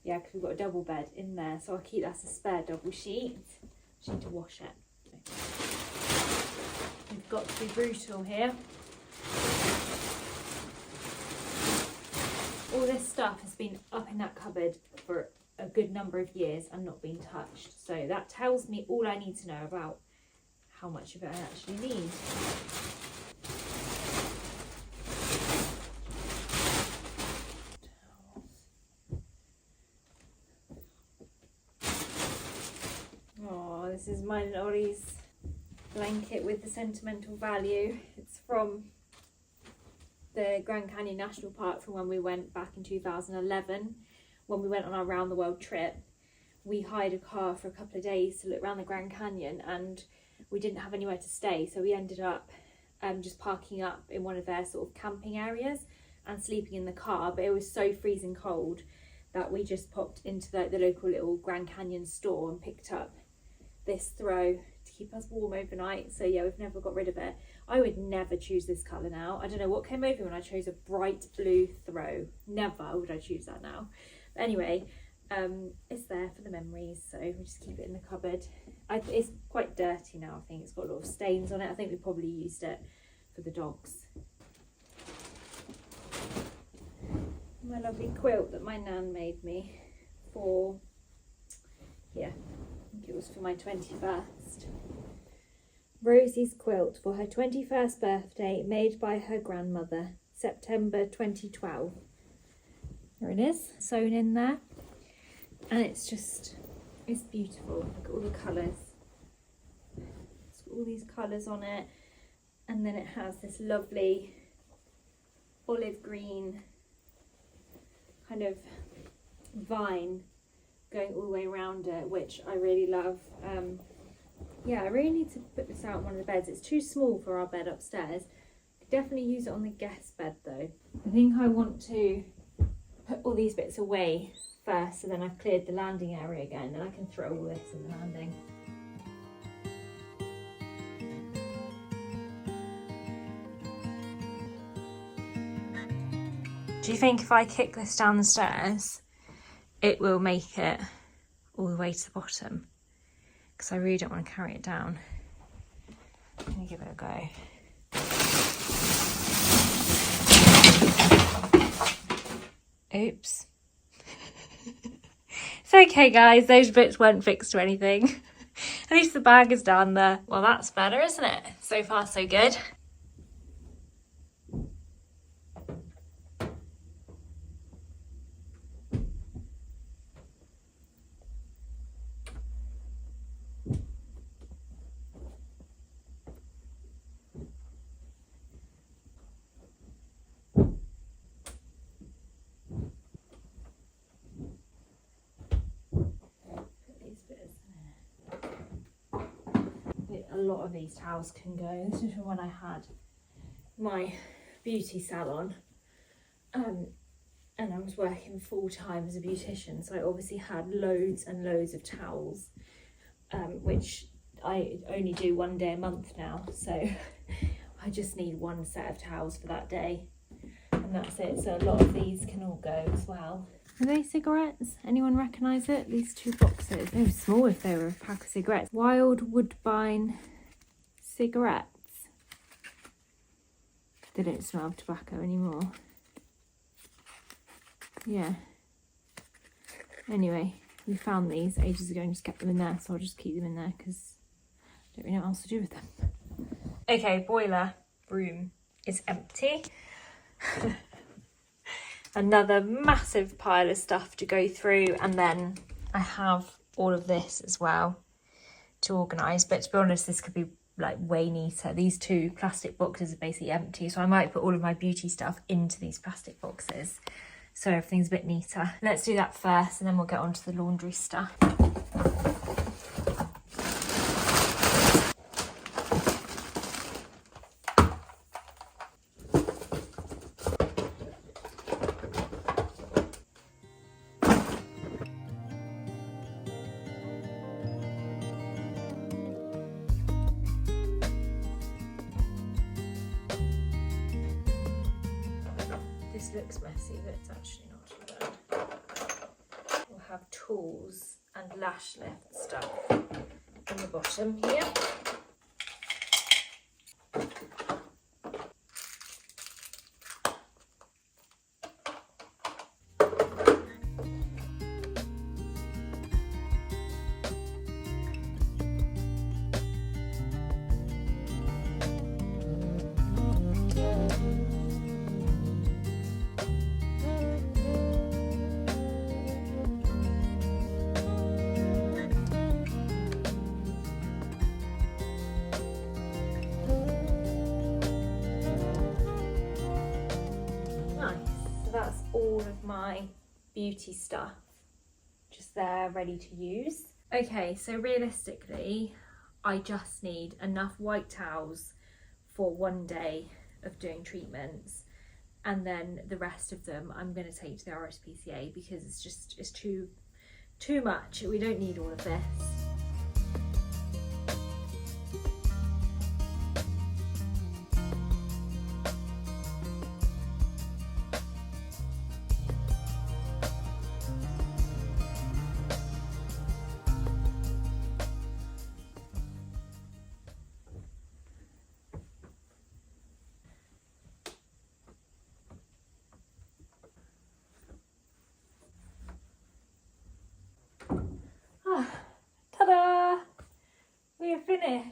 Yeah, because we've got a double bed in there, so I'll keep that as a spare double sheet. Just need to wash it. We've got to be brutal here. All this stuff has been up in that cupboard for a good number of years and not been touched. So that tells me all I need to know about how much of it I actually need. Oh, this is mine and Ollie's blanket with the sentimental value. It's from the Grand Canyon National Park from when we went back in 2011. When we went on our round the world trip, we hired a car for a couple of days to look around the Grand Canyon and we didn't have anywhere to stay, so we ended up just parking up in one of their sort of camping areas and sleeping in the car. But it was so freezing cold that we just popped into the local little Grand Canyon store and picked up this throw to keep us warm overnight. So yeah, we've never got rid of it. I would never choose this colour now. I don't know what came over me when I chose a bright blue throw. Never would I choose that now. But anyway, it's there for the memories, so we'll just keep it in the cupboard. It's quite dirty now, I think. It's got a lot of stains on it. I think we probably used it for the dogs. My lovely quilt that my nan made me for, yeah, I think it was for my 21st. Rosie's quilt for her 21st birthday, made by her grandmother, September 2012. There it is, sewn in there. And it's beautiful. Look at all the colours. It's got all these colours on it. And then it has this lovely olive green kind of vine going all the way around it, which I really love. Yeah, I really need to put this out on one of the beds. It's too small for our bed upstairs. Could definitely use it on the guest bed though. I think I want to put all these bits away first, so then I've cleared the landing area again, and I can throw all this in the landing. Do you think if I kick this down the stairs, it will make it all the way to the bottom? Because I really don't want to carry it down. I'm going to give it a go. Oops. It's okay, guys, those bits weren't fixed or anything. At least the bag is down there. Well, that's better, isn't it? So far, so good. A lot of these towels can go. This is from when I had my beauty salon, and I was working full-time as a beautician, so I obviously had loads and loads of towels, which I only do one day a month now, so I just need one set of towels for that day, and that's it. So a lot of these can all go as well. Are they cigarettes? Anyone recognise it? These two boxes. They were small if they were a pack of cigarettes. Wild Woodbine cigarettes. They don't smell of tobacco anymore. Yeah. Anyway, we found these ages ago and just kept them in there, so I'll just keep them in there because I don't really know what else to do with them. Okay, boiler room is empty. Another massive pile of stuff to go through, and then I have all of this as well to organise, but to be honest, this could be like way neater. These two plastic boxes are basically empty, so I might put all of my beauty stuff into these plastic boxes so everything's a bit neater. Let's do that first, and then we'll get on to the laundry stuff. This looks messy, but it's actually not too bad. We'll have tools and lash lift stuff on the bottom here. That's all of my beauty stuff just there ready to use. Okay, so realistically I just need enough white towels for one day of doing treatments, and then the rest of them I'm going to take to the RSPCA because it's too much. We don't need all of this.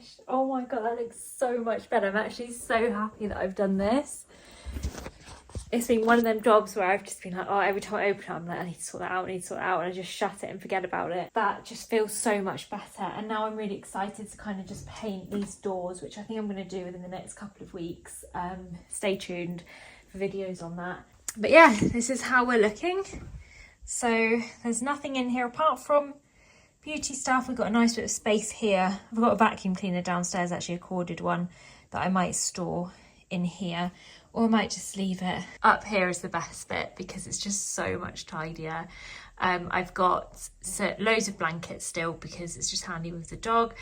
finished. Oh my god, that looks so much better. I'm actually so happy that I've done this. It's been one of them jobs where I've just been like, oh, every time I open it, I'm like, I need to sort that out, I need to sort that out, and I just shut it and forget about it. That just feels so much better. And now I'm really excited to kind of just paint these doors, which I think I'm going to do within the next couple of weeks. Stay tuned for videos on that. But yeah, this is how we're looking. So there's nothing in here apart from beauty stuff. We've got a nice bit of space here. I've got a vacuum cleaner downstairs, actually a corded one, that I might store in here, or I might just leave it. Up here is the best bit because it's just so much tidier. I've got loads of blankets still because it's just handy with the dog.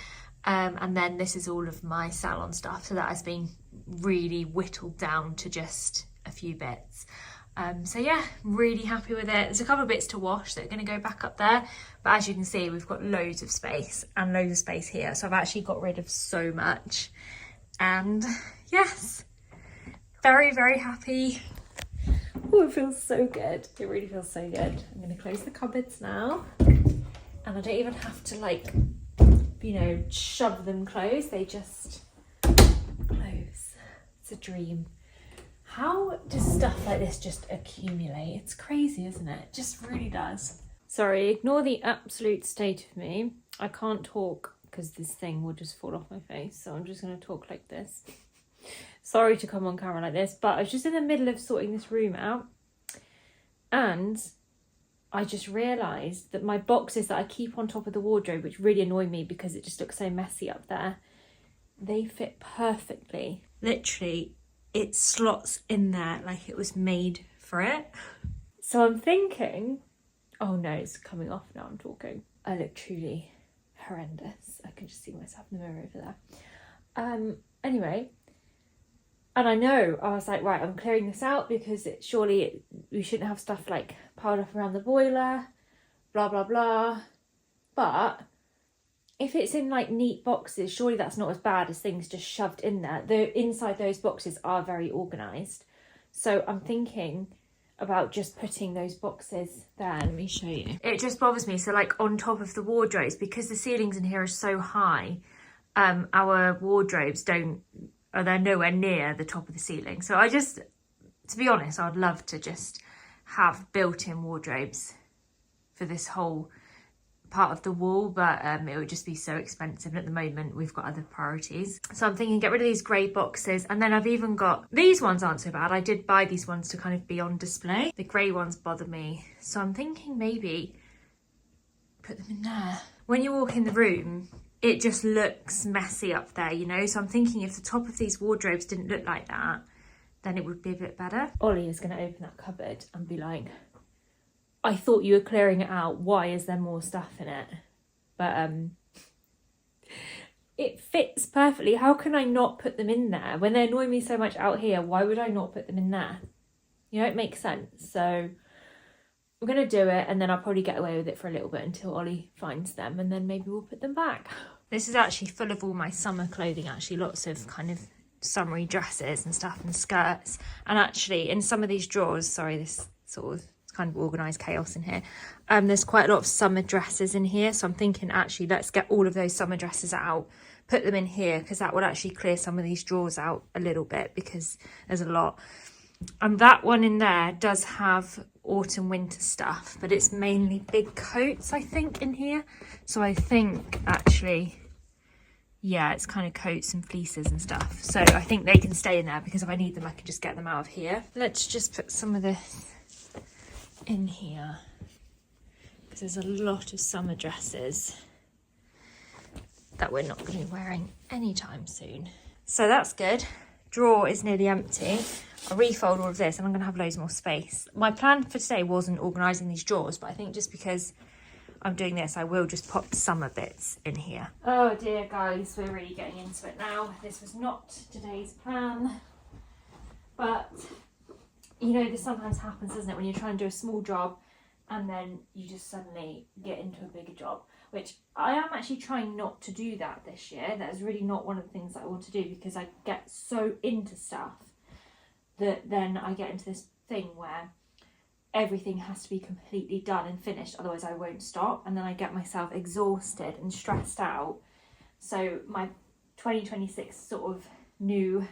And then this is all of my salon stuff, so that has been really whittled down to just a few bits. So yeah, really happy with it. There's a couple of bits to wash that are going to go back up there, but as you can see, we've got loads of space and loads of space here, so I've actually got rid of so much. And yes, very, very happy. Oh, it feels so good. It really feels so good. I'm going to close the cupboards now, and I don't even have to, like, you know, shove them closed. They just close. It's a dream. How does stuff like this just accumulate? It's crazy, isn't it? It just really does. Sorry, ignore the absolute state of me. I can't talk because this thing will just fall off my face, so I'm just going to talk like this. Sorry to come on camera like this, but I was just in the middle of sorting this room out, and I just realised that my boxes that I keep on top of the wardrobe, which really annoy me because it just looks so messy up there, they fit perfectly. Literally, it slots in there like it was made for it. So I'm thinking, oh no, it's coming off now I'm talking. I look truly horrendous. I can just see myself in the mirror over there. Anyway, and I know, I was like, right, I'm clearing this out because we shouldn't have stuff like piled up around the boiler, blah, blah, blah. But if it's in like neat boxes, surely that's not as bad as things just shoved in there. Inside those boxes are very organised. So I'm thinking about just putting those boxes there. Let me show you. It just bothers me. So like on top of the wardrobes, because the ceilings in here are so high, our wardrobes they're nowhere near the top of the ceiling. So I just, to be honest, I'd love to just have built-in wardrobes for this whole part of the wall, but it would just be so expensive, and at the moment we've got other priorities. So I'm thinking get rid of these grey boxes, and then I've even got, these ones aren't so bad. I did buy these ones to kind of be on display. The grey ones bother me, so I'm thinking maybe put them in there. When you walk in the room, it just looks messy up there, you know, so I'm thinking if the top of these wardrobes didn't look like that, then it would be a bit better. Ollie is going to open that cupboard and be like, I thought you were clearing it out. Why is there more stuff in it? But it fits perfectly. How can I not put them in there? When they annoy me so much out here, why would I not put them in there? You know, it makes sense. So I'm going to do it, and then I'll probably get away with it for a little bit until Ollie finds them, and then maybe we'll put them back. This is actually full of all my summer clothing, actually. Lots of kind of summery dresses and stuff and skirts. And actually in some of these drawers, sorry, this sort of kind of organised chaos in here, there's quite a lot of summer dresses in here, so I'm thinking actually let's get all of those summer dresses out, put them in here, because that would actually clear some of these drawers out a little bit because there's a lot. And that one in there does have autumn winter stuff, but it's mainly big coats I think in here, so I think actually, yeah, it's kind of coats and fleeces and stuff, so I think they can stay in there because if I need them I can just get them out of here. Let's just put some of this in here because there's a lot of summer dresses that we're not going to be wearing anytime soon. So that's good. Drawer is nearly empty. I'll refold all of this and I'm going to have loads more space. My plan for today wasn't organising these drawers, but I think just because I'm doing this, I will just pop summer bits in here. Oh dear guys, we're really getting into it now. This was not today's plan, but you know, this sometimes happens, doesn't it, when you're trying to do a small job and then you just suddenly get into a bigger job, which I am actually trying not to do that this year. That is really not one of the things that I want to do because I get so into stuff that then I get into this thing where everything has to be completely done and finished, otherwise I won't stop, and then I get myself exhausted and stressed out. So my 2026 sort of new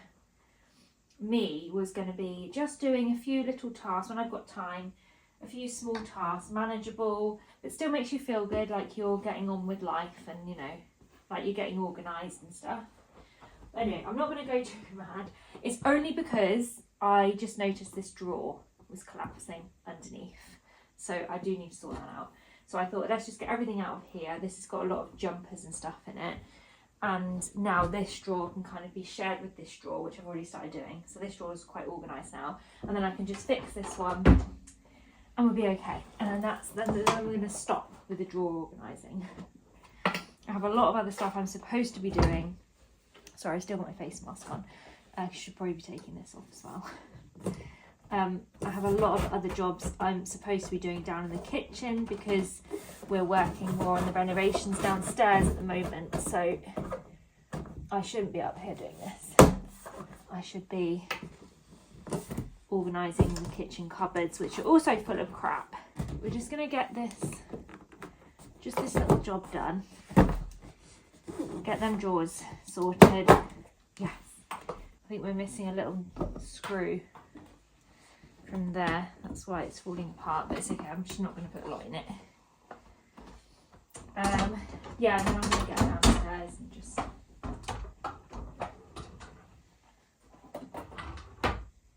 me was going to be just doing a few little tasks when I've got time, a few small tasks, manageable, but still makes you feel good, like you're getting on with life and, you know, like you're getting organised and stuff. But anyway, I'm not going to go too mad. It's only because I just noticed this drawer was collapsing underneath. So I do need to sort that out. So I thought, let's just get everything out of here. This has got a lot of jumpers and stuff in it. And now this drawer can kind of be shared with this drawer, which I've already started doing. So this drawer is quite organised now. And then I can just fix this one and we'll be okay. And then then we're going to stop with the drawer organising. I have a lot of other stuff I'm supposed to be doing. Sorry, I still got my face mask on. I should probably be taking this off as well. I have a lot of other jobs I'm supposed to be doing down in the kitchen because we're working more on the renovations downstairs at the moment. So I shouldn't be up here doing this. I should be organising the kitchen cupboards, which are also full of crap. We're just going to get this little job done. Get them drawers sorted. Yes. I think we're missing a little screw from there. That's why it's falling apart, but it's okay. I'm just not going to put a lot in it. Yeah, and then I'm going to get downstairs and just...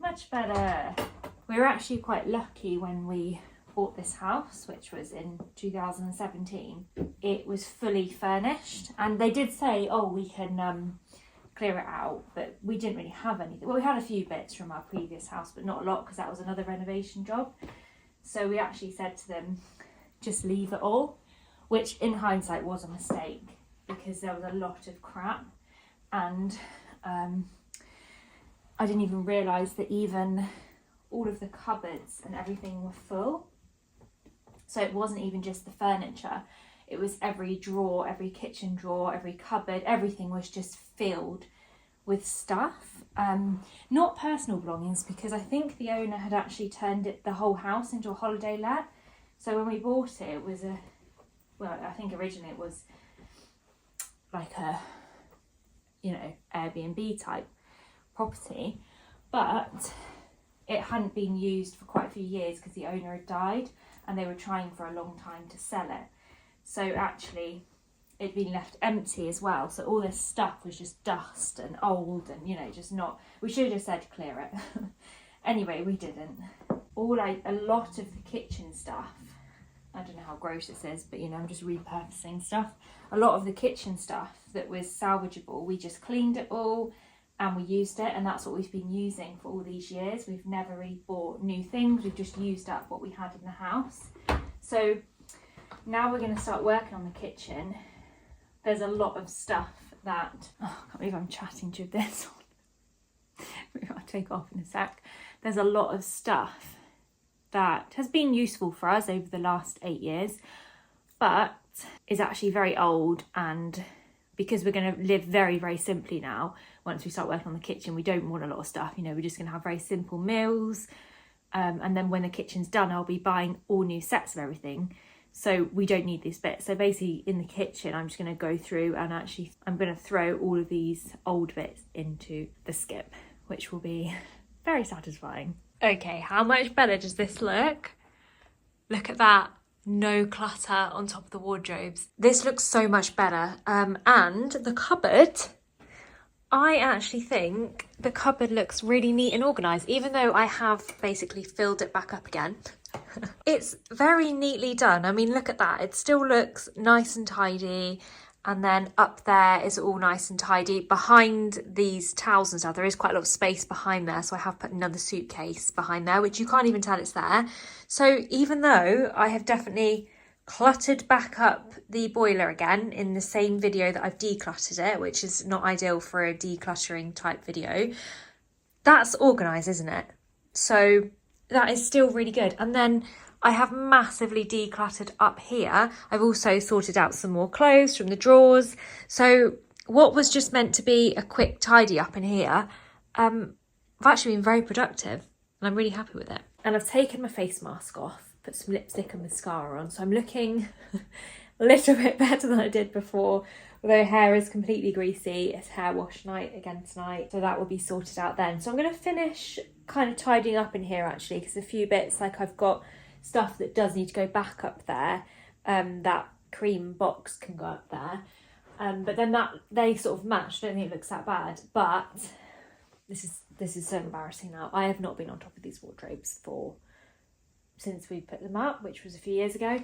Much better. We were actually quite lucky when we bought this house, which was in 2017. It was fully furnished, and they did say, oh, we can clear it out, but we didn't really have anything. Well, we had a few bits from our previous house, but not a lot because that was another renovation job. So we actually said to them, just leave it all, which in hindsight was a mistake because there was a lot of crap, and I didn't even realise that even all of the cupboards and everything were full. So it wasn't even just the furniture, it was every drawer, every kitchen drawer, every cupboard, everything was just filled with stuff. Not personal belongings, because I think the owner had actually turned the whole house into a holiday let. So when we bought it, it was I think originally it was like a, you know, Airbnb type property, but it hadn't been used for quite a few years because the owner had died and they were trying for a long time to sell it. So actually it'd been left empty as well. So all this stuff was just dust and old and, you know, just not, we should have just said clear it. Anyway, we didn't. A lot of the kitchen stuff, I don't know how gross this is, but, you know, I'm just repurposing stuff. A lot of the kitchen stuff that was salvageable, we just cleaned it all and we used it, and that's what we've been using for all these years. We've never really bought new things, we've just used up what we had in the house. So now we're going to start working on the kitchen. There's a lot of stuff that, oh, I can't believe I'm chatting to this on. I'll take off in a sec. There's a lot of stuff that has been useful for us over the last 8 years, but is actually very old, and because we're going to live very, very simply now, once we start working on the kitchen, we don't want a lot of stuff, you know, we're just going to have very simple meals, and then when the kitchen's done, I'll be buying all new sets of everything, so we don't need these bits. So basically in the kitchen, I'm just going to go through and actually I'm going to throw all of these old bits into the skip, which will be very satisfying. Okay, how much better does this look? Look at that. No clutter on top of the wardrobes. This looks so much better. And the cupboard, I actually think the cupboard looks really neat and organised, even though I have basically filled it back up again. It's very neatly done. I mean, look at that. It still looks nice and tidy. And then up there is all nice and tidy. Behind these towels and stuff, there is quite a lot of space behind there. So I have put another suitcase behind there, which you can't even tell it's there. So even though I have definitely cluttered back up the boiler again in the same video that I've decluttered it, which is not ideal for a decluttering type video, that's organised, isn't it? So that is still really good. And then I have massively decluttered up here. I've also sorted out some more clothes from the drawers. So what was just meant to be a quick tidy up in here, I've actually been very productive and I'm really happy with it. And I've taken my face mask off, put some lipstick and mascara on. So I'm looking a little bit better than I did before. Although hair is completely greasy, it's hair wash night again tonight, so that will be sorted out then. So I'm going to finish kind of tidying up in here actually, because a few bits, like I've got stuff that does need to go back up there. That cream box can go up there. But then that they sort of match. I don't think it looks that bad, but this is so embarrassing now. I have not been on top of these wardrobes since we put them up, which was a few years ago,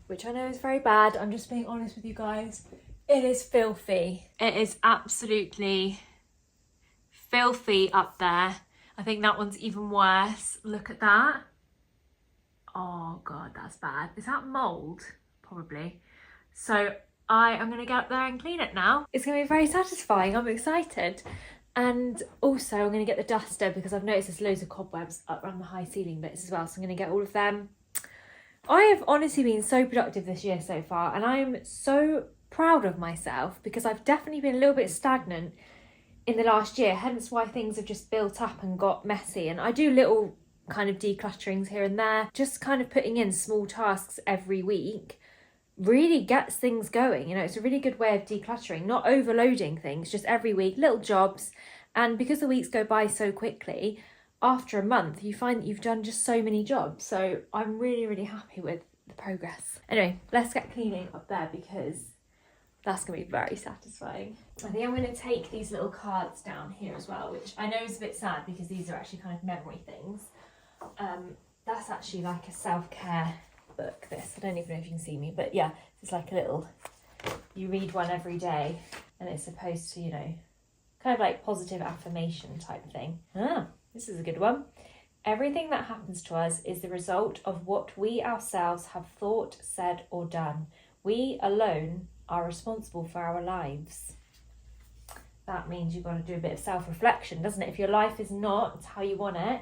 which I know is very bad. I'm just being honest with you guys. It is filthy. It is absolutely filthy up there. I think that one's even worse. Look at that. Oh God, that's bad. Is that mold? Probably. So I am going to get up there and clean it now. It's going to be very satisfying. I'm excited. And also I'm going to get the duster because I've noticed there's loads of cobwebs up around the high ceiling bits as well. So I'm going to get all of them. I have honestly been so productive this year so far, and I'm so proud of myself because I've definitely been a little bit stagnant in the last year, hence why things have just built up and got messy. And I do little kind of declutterings here and there, just kind of putting in small tasks every week really gets things going. You know, it's a really good way of decluttering, not overloading things, just every week, little jobs. And because the weeks go by so quickly, after a month, you find that you've done just so many jobs. So I'm really, really happy with the progress. Anyway, let's get cleaning up there because that's going to be very satisfying. I think I'm going to take these little cards down here as well, which I know is a bit sad because these are actually kind of memory things. That's actually like a self-care book, this. I don't even know if you can see me, but yeah, it's like a little, you read one every day and it's supposed to, you know, kind of like positive affirmation type thing. This is a good one. Everything that happens to us is the result of what we ourselves have thought, said or done. We alone are responsible for our lives. That means you've got to do a bit of self-reflection, doesn't it? If your life is not how you want it,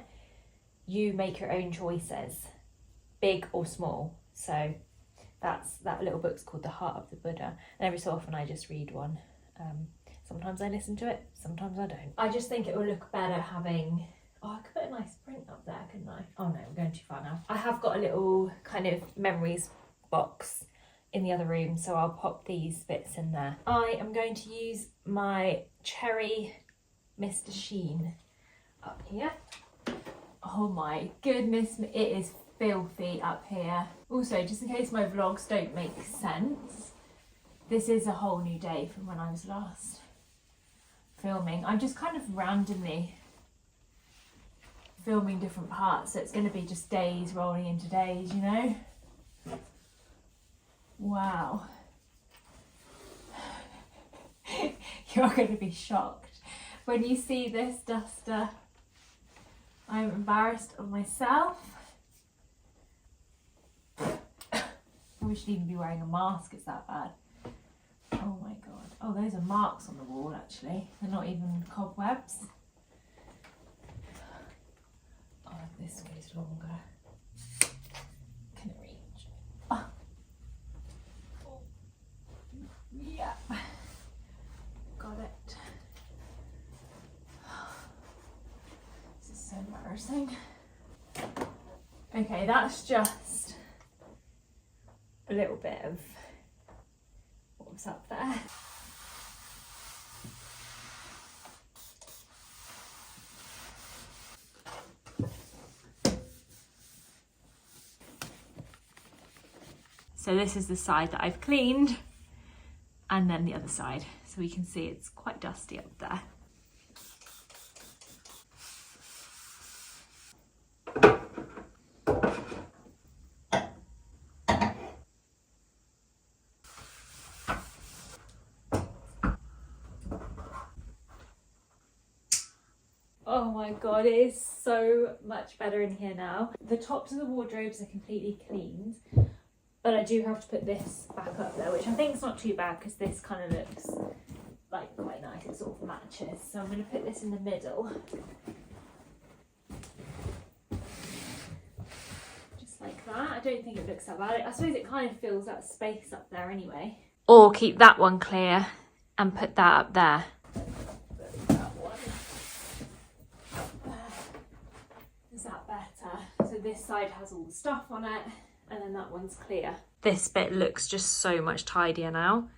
you make your own choices, big or small. So that little book's called The Heart of the Buddha. And every so often I just read one. Sometimes I listen to it, sometimes I don't. I just think it will look better having, I could put a nice print up there, couldn't I? Oh no, we're going too far now. I have got a little kind of memories box in the other room, so I'll pop these bits in there. I am going to use my cherry Mr. Sheen up here. Oh my goodness, it is filthy up here. Also, just in case my vlogs don't make sense, this is a whole new day from when I was last filming. I'm just kind of randomly filming different parts, so it's going to be just days rolling into days, you know? Wow. You're going to be shocked when you see this duster. I'm embarrassed of myself. I should even be wearing a mask, it's that bad. Oh my god. Oh, those are marks on the wall actually. They're not even cobwebs. Oh, this goes longer. Can it reach? Oh. Oh. Yeah. Got it. This is so embarrassing. Okay, that's just a little bit of what was up there. So this is the side that I've cleaned, and then the other side. So we can see it's quite dusty up there. Oh my god, it is so much better in here now. The tops of the wardrobes are completely cleaned, but I do have to put this back up there, which I think is not too bad because this kind of looks like quite nice. It sort of matches. So I'm going to put this in the middle. Just like that. I don't think it looks that bad. I suppose it kind of fills that space up there anyway. Or keep that one clear and put that up there. So this side has all the stuff on it, and then that one's clear. This bit looks just so much tidier now.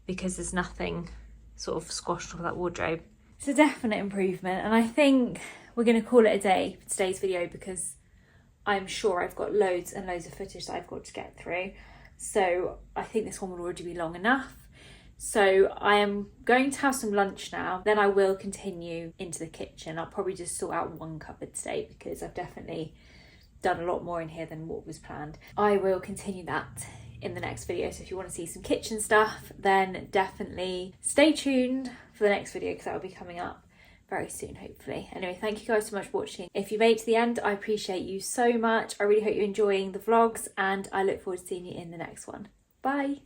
because there's nothing sort of squashed off that wardrobe. It's a definite improvement, and I think we're going to call it a day for today's video because I'm sure I've got loads and loads of footage that I've got to get through. So I think this one will already be long enough. So I am going to have some lunch now, then I will continue into the kitchen. I'll probably just sort out one cupboard today because I've definitely done a lot more in here than what was planned. I will continue that in the next video, so if you want to see some kitchen stuff, then definitely stay tuned for the next video because that will be coming up very soon, hopefully. Anyway, thank you guys so much for watching. If you made it to the end, I appreciate you so much. I really hope you're enjoying the vlogs, and I look forward to seeing you in the next one. Bye.